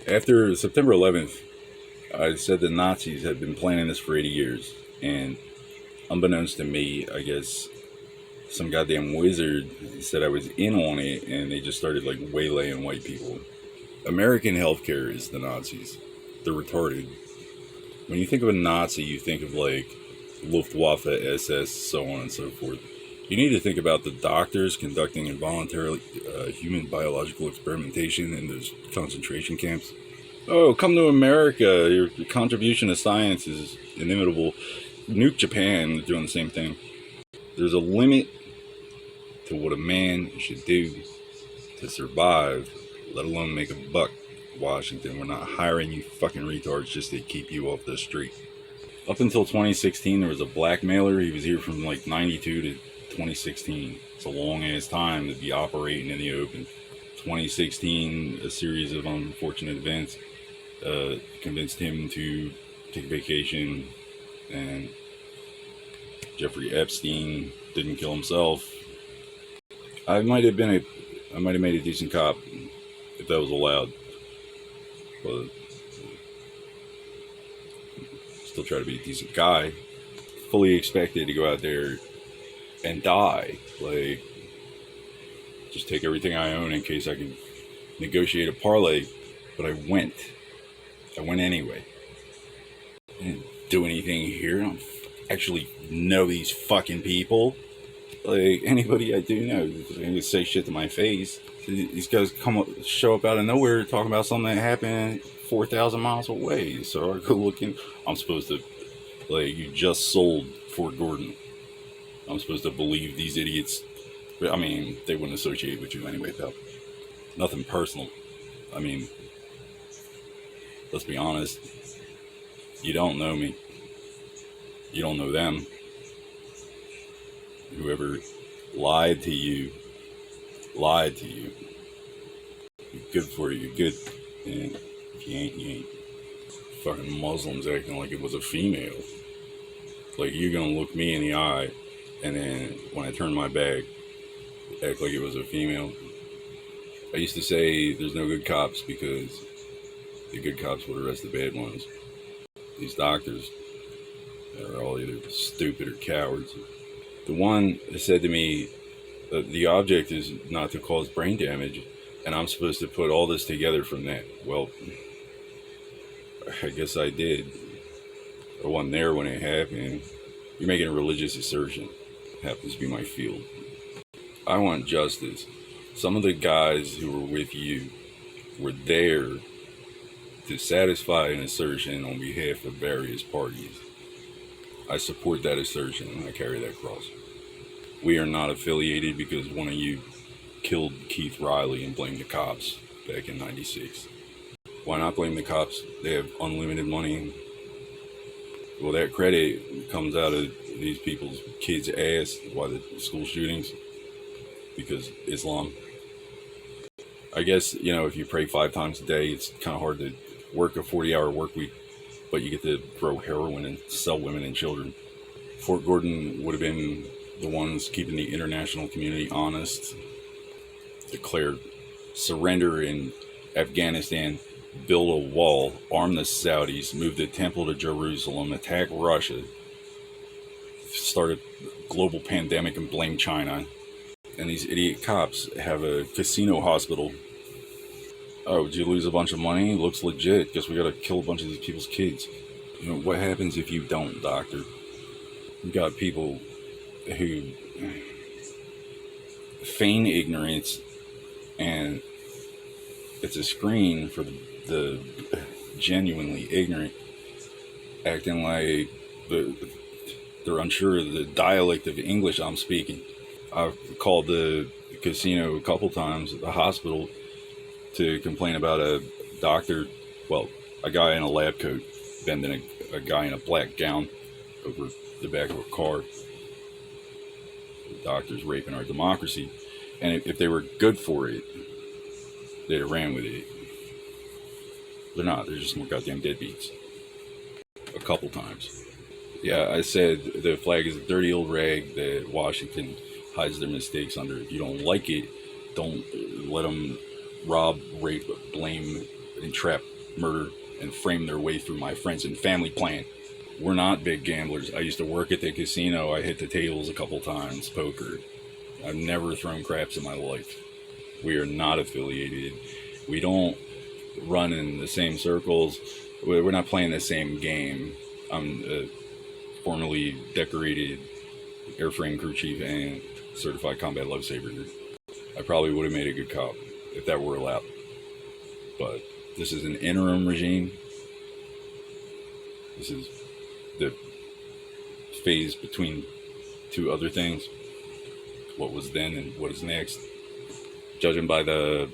After September 11th, I said the Nazis had been planning this for 80 years, and unbeknownst to me, I guess some goddamn wizard said I was in on it, and they just started like waylaying white people. American healthcare is the Nazis. They're retarded. When you think of a Nazi, you think of like Luftwaffe, SS, so on and so forth. You need to think about the doctors conducting involuntary human biological experimentation in those concentration camps. Oh, come to America. Your contribution to science is inimitable. Nuke Japan, they're doing the same thing. There's a limit to what a man should do to survive, let alone make a buck. Washington, we're not hiring you fucking retards just to keep you off the street. Up until 2016, there was a blackmailer. He was here from like 92 to 2016. It's a long ass time to be operating in the open. 2016, a series of unfortunate events convinced him to take a vacation, and Jeffrey Epstein didn't kill himself. I might have made a decent cop if that was allowed, but still try to be a decent guy. Fully expected to go out there and die. Like, just take everything I own in case I can negotiate a parlay. But I went. I went anyway. I didn't do anything here. I don't actually know these fucking people. Like, anybody I do know, they would say shit to my face. These guys show up out of nowhere talking about something that happened 4,000 miles away. So I go looking. I'm supposed to, like, you just sold Fort Gordon. I'm supposed to believe these idiots. I mean, they wouldn't associate with you anyway, pal. Nothing personal. I mean, let's be honest. You don't know me. You don't know them. Whoever lied to you, lied to you. You're good for you, you're good. And if you ain't, you ain't. Fucking Muslims acting like it was a female. Like, you're gonna look me in the eye, and then when I turn my back, act like it was a female. I used to say there's no good cops because the good cops would arrest the bad ones. These doctors are all either stupid or cowards. The one said to me, the object is not to cause brain damage, and I'm supposed to put all this together from that. Well, I guess I did. I wasn't there when it happened. You're making a religious assertion. It happens to be my field. I want justice. Some of the guys who were with you were there to satisfy an assertion on behalf of various parties. I support that assertion, and I carry that cross. We are not affiliated because one of you killed Keith Riley and blamed the cops back in '96. Why not blame the cops? They have unlimited money. Well, that credit comes out of these people's kids' ass. Why the school shootings? Because Islam. I guess, if you pray 5 times a day, it's kind of hard to work a 40-hour work week, but you get to grow heroin and sell women and children. Fort Gordon would have been the ones keeping the international community honest, declared surrender in Afghanistan, build a wall, arm the Saudis, move the temple to Jerusalem, attack Russia, start a global pandemic and blame China. And these idiot cops have a casino hospital. Oh, did you lose a bunch of money? Looks legit. Guess we gotta kill a bunch of these people's kids. What happens if you don't, doctor? You got people who feign ignorance, and it's a screen for the genuinely ignorant, acting like they're unsure of the dialect of English I'm speaking. I've called the casino a couple times, the hospital, to complain about a doctor, a guy in a lab coat bending a guy in a black gown over the back of a car. The doctor's raping our democracy. And if they were good for it, they'd have ran with it. They're not. They're just more goddamn deadbeats. A couple times. Yeah, I said the flag is a dirty old rag that Washington hides their mistakes under. If you don't like it, don't let them rob, rape, blame, and trap murder and frame their way through my friends and family plan. We're not big gamblers. I used to work at the casino. I hit the tables a couple times, poker. I've never thrown craps in my life. We are not affiliated. We don't run in the same circles. We're not playing the same game. I'm a formerly decorated airframe crew chief and certified combat lifesaver. I probably would have made a good cop if that were allowed. But this is an interim regime. This is the phase between two other things. What was then and what is next. Judging by the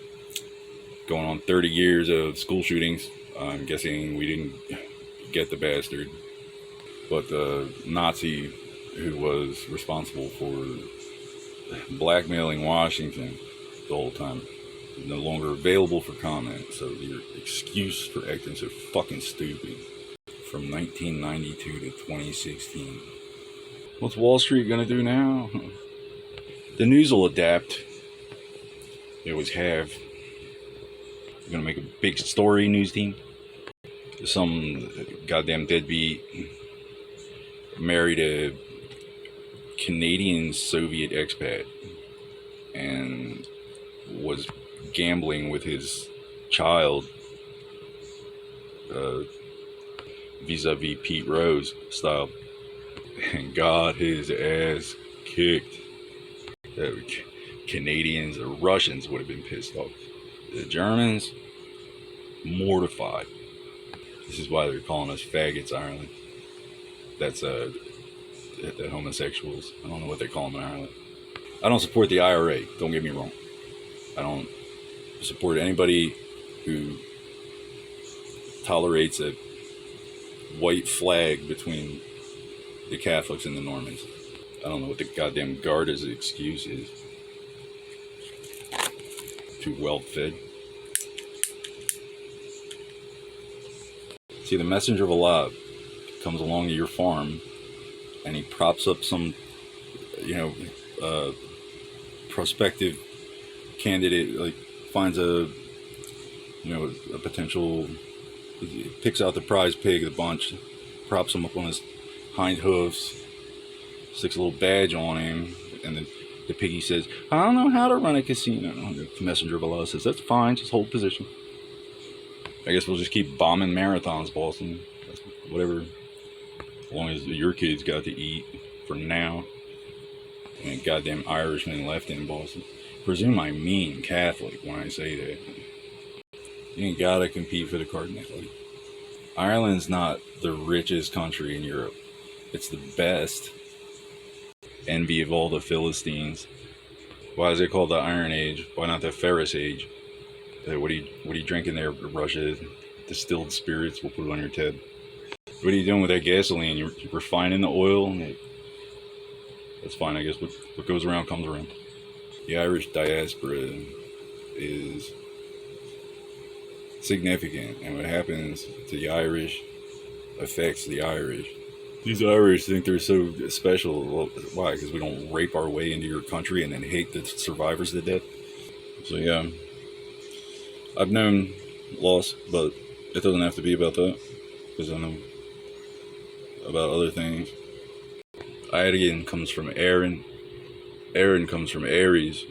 going on 30 years of school shootings, I'm guessing we didn't get the bastard. But the Nazi who was responsible for blackmailing Washington the whole time is no longer available for comment. So your excuse for acting so fucking stupid. From 1992 to 2016. What's Wall Street gonna do now? The news will adapt. They always have. They're gonna make a big story news team. Some goddamn deadbeat married a Canadian Soviet expat and was gambling with his child vis-a-vis Pete Rose style and got his ass kicked. Canadians or Russians would have been pissed off. The Germans, mortified. This is why they're calling us faggots, Ireland. That's the homosexuals. I don't know what they call them in Ireland. I don't support the IRA, don't get me wrong. I don't support anybody who tolerates a white flag between the Catholics and the Normans. I don't know what the goddamn Garda's excuse is. Too well fed. See, the messenger of Allah comes along to your farm and he props up some, prospective candidate, like finds a potential, picks out the prize pig of the bunch, props him up on his hind hoofs, sticks a little badge on him, and then the piggy says, I don't know how to run a casino. The messenger of Allah says, that's fine, just hold position. I guess we'll just keep bombing marathons, Boston. Whatever. As long as your kids got to eat for now. And goddamn Irishman left in Boston. Presume I mean Catholic when I say that. You ain't gotta compete for the cardinality. Ireland's not the richest country in Europe. It's the best. Envy of all the Philistines. Why is it called the Iron Age? Why not the Ferris Age? What are you drinking there, Russia? Distilled spirits, we'll put it on your TED. What are you doing with that gasoline? You're refining the oil? That's fine, I guess. What goes around comes around. The Irish diaspora is significant, and what happens to the Irish affects the Irish. These Irish think they're so special. Well, why? Because we don't rape our way into your country and then hate the survivors to death? So yeah, I've known loss, but it doesn't have to be about that, because I know about other things. Iron comes from Erin. Erin comes from Aries.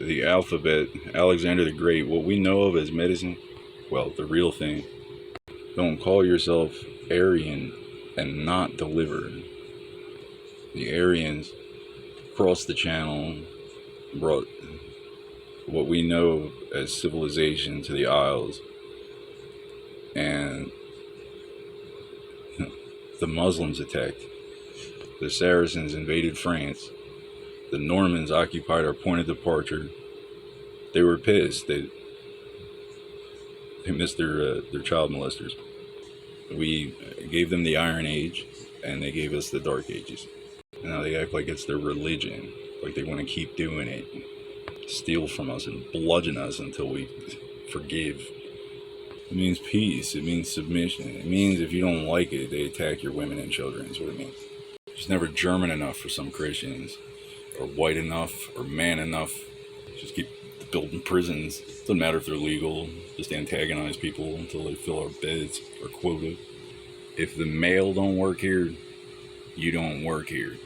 The alphabet, Alexander the Great, what we know of as medicine, well, the real thing. Don't call yourself Aryan and not deliver. The Aryans crossed the channel, brought what we know as civilization to the Isles, and the Muslims attacked. The Saracens invaded France. The Normans occupied our point of departure. They were pissed. They missed their child molesters. We gave them the Iron Age, and they gave us the Dark Ages. And now they act like it's their religion, like they want to keep doing it, steal from us and bludgeon us until we forgive. It means peace. It means submission. It means if you don't like it, they attack your women and children. Is what it means. It's never German enough for some Christians, or white enough, or man enough. Just keep building prisons. Doesn't matter if they're legal. Just antagonize people until they fill our beds, our quota. If the mail don't work here, you don't work here.